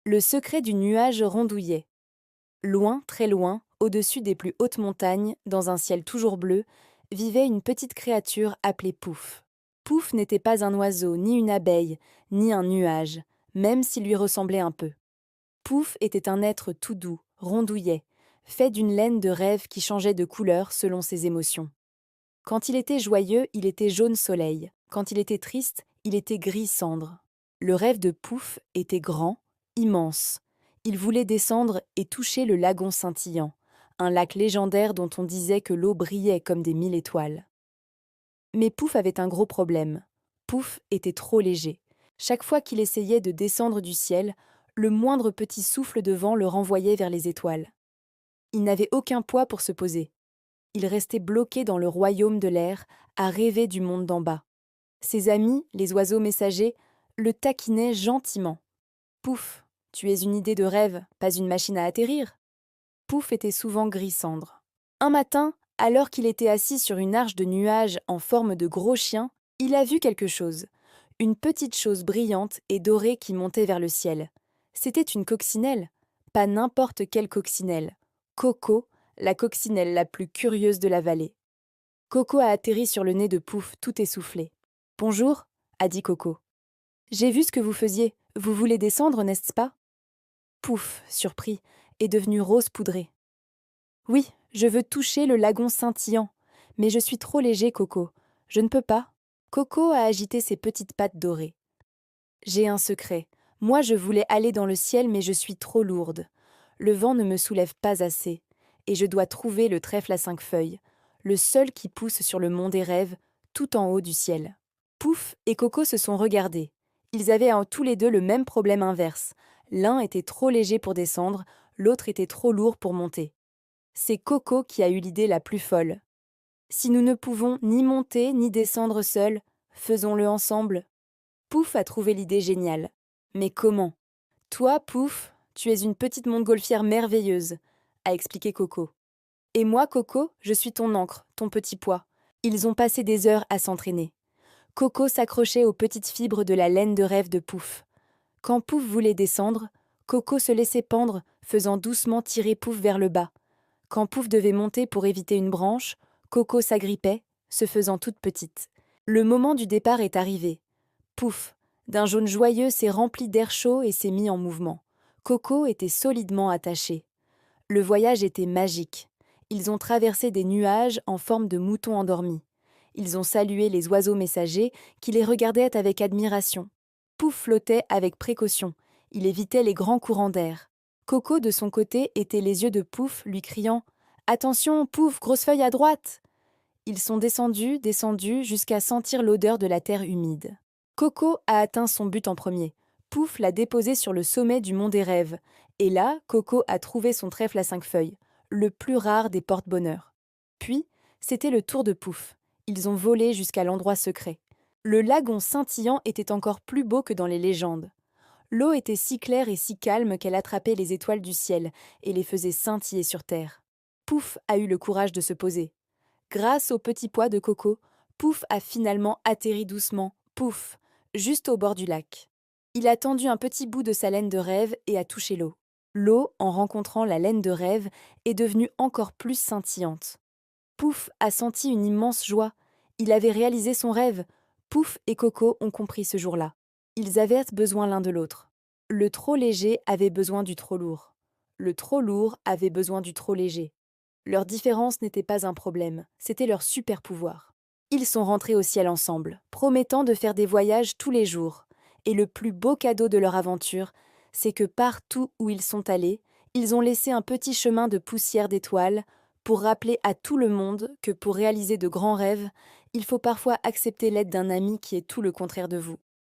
Le secret du nuage rondouillet. Loin, très loin, au-dessus des plus hautes montagnes, dans un ciel toujours bleu, vivait une petite créature appelée Pouf. Pouf n'était pas un oiseau, ni une abeille, ni un nuage, même s'il lui ressemblait un peu. Pouf était un être tout doux, rondouillet, fait d'une laine de rêve qui changeait de couleur selon ses émotions. Quand il était joyeux, il était jaune soleil. Quand il était triste, il était gris cendre. Le rêve de Pouf était grand, immense. Il voulait descendre et toucher le lagon scintillant, un lac légendaire dont on disait que l'eau brillait comme des 1000 étoiles. Mais Pouf avait un gros problème. Pouf était trop léger. Chaque fois qu'il essayait de descendre du ciel, le moindre petit souffle de vent le renvoyait vers les étoiles. Il n'avait aucun poids pour se poser. Il restait bloqué dans le royaume de l'air, à rêver du monde d'en bas. Ses amis, les oiseaux messagers, le taquinaient gentiment. Pouf, tu es une idée de rêve, pas une machine à atterrir. Pouf était souvent gris cendre. Un matin, alors qu'il était assis sur une arche de nuages en forme de gros chien, il a vu quelque chose. Une petite chose brillante et dorée qui montait vers le ciel. C'était une coccinelle. Pas n'importe quelle coccinelle. Coco, la coccinelle la plus curieuse de la vallée. Coco a atterri sur le nez de Pouf, tout essoufflé. « Bonjour », a dit Coco. « J'ai vu ce que vous faisiez. Vous voulez descendre, n'est-ce pas ?» Pouf, surpris, est devenu rose poudré. « Oui, je veux toucher le lagon scintillant. Mais je suis trop léger, Coco. Je ne peux pas. » Coco a agité ses petites pattes dorées. « J'ai un secret. Moi, je voulais aller dans le ciel, mais je suis trop lourde. Le vent ne me soulève pas assez. Et je dois trouver le trèfle à 5 feuilles, le seul qui pousse sur le mont des rêves, tout en haut du ciel. » Pouf et Coco se sont regardés. Ils avaient tous les deux le même problème inverse. L'un était trop léger pour descendre, l'autre était trop lourd pour monter. C'est Coco qui a eu l'idée la plus folle. « Si nous ne pouvons ni monter ni descendre seuls, faisons-le ensemble. » Pouf a trouvé l'idée géniale. Mais comment ? « Toi, Pouf, tu es une petite montgolfière merveilleuse, » a expliqué Coco. « Et moi, Coco, je suis ton ancre, ton petit pois. » Ils ont passé des heures à s'entraîner. Coco s'accrochait aux petites fibres de la laine de rêve de Pouf. Quand Pouf voulait descendre, Coco se laissait pendre, faisant doucement tirer Pouf vers le bas. Quand Pouf devait monter pour éviter une branche, Coco s'agrippait, se faisant toute petite. Le moment du départ est arrivé. Pouf, d'un jaune joyeux, s'est rempli d'air chaud et s'est mis en mouvement. Coco était solidement attaché. Le voyage était magique. Ils ont traversé des nuages en forme de moutons endormis. Ils ont salué les oiseaux messagers qui les regardaient avec admiration. Pouf flottait avec précaution. Il évitait les grands courants d'air. Coco, de son côté, était les yeux de Pouf, lui criant « Attention, Pouf, grosse feuille à droite !» Ils sont descendus, jusqu'à sentir l'odeur de la terre humide. Coco a atteint son but en premier. Pouf l'a déposé sur le sommet du mont des rêves. Et là, Coco a trouvé son trèfle à 5 feuilles, le plus rare des porte-bonheur. Puis, c'était le tour de Pouf. Ils ont volé jusqu'à l'endroit secret. Le lagon scintillant était encore plus beau que dans les légendes. L'eau était si claire et si calme qu'elle attrapait les étoiles du ciel et les faisait scintiller sur terre. Pouf a eu le courage de se poser. Grâce au petit pois de Coco, Pouf a finalement atterri doucement, pouf, juste au bord du lac. Il a tendu un petit bout de sa laine de rêve et a touché l'eau. L'eau, en rencontrant la laine de rêve, est devenue encore plus scintillante. Pouf a senti une immense joie. Il avait réalisé son rêve. Pouf et Coco ont compris ce jour-là. Ils avaient besoin l'un de l'autre. Le trop léger avait besoin du trop lourd. Le trop lourd avait besoin du trop léger. Leur différence n'était pas un problème, c'était leur super pouvoir. Ils sont rentrés au ciel ensemble, promettant de faire des voyages tous les jours. Et le plus beau cadeau de leur aventure, c'est que partout où ils sont allés, ils ont laissé un petit chemin de poussière d'étoiles pour rappeler à tout le monde que pour réaliser de grands rêves, il faut parfois accepter l'aide d'un ami qui est tout le contraire de vous.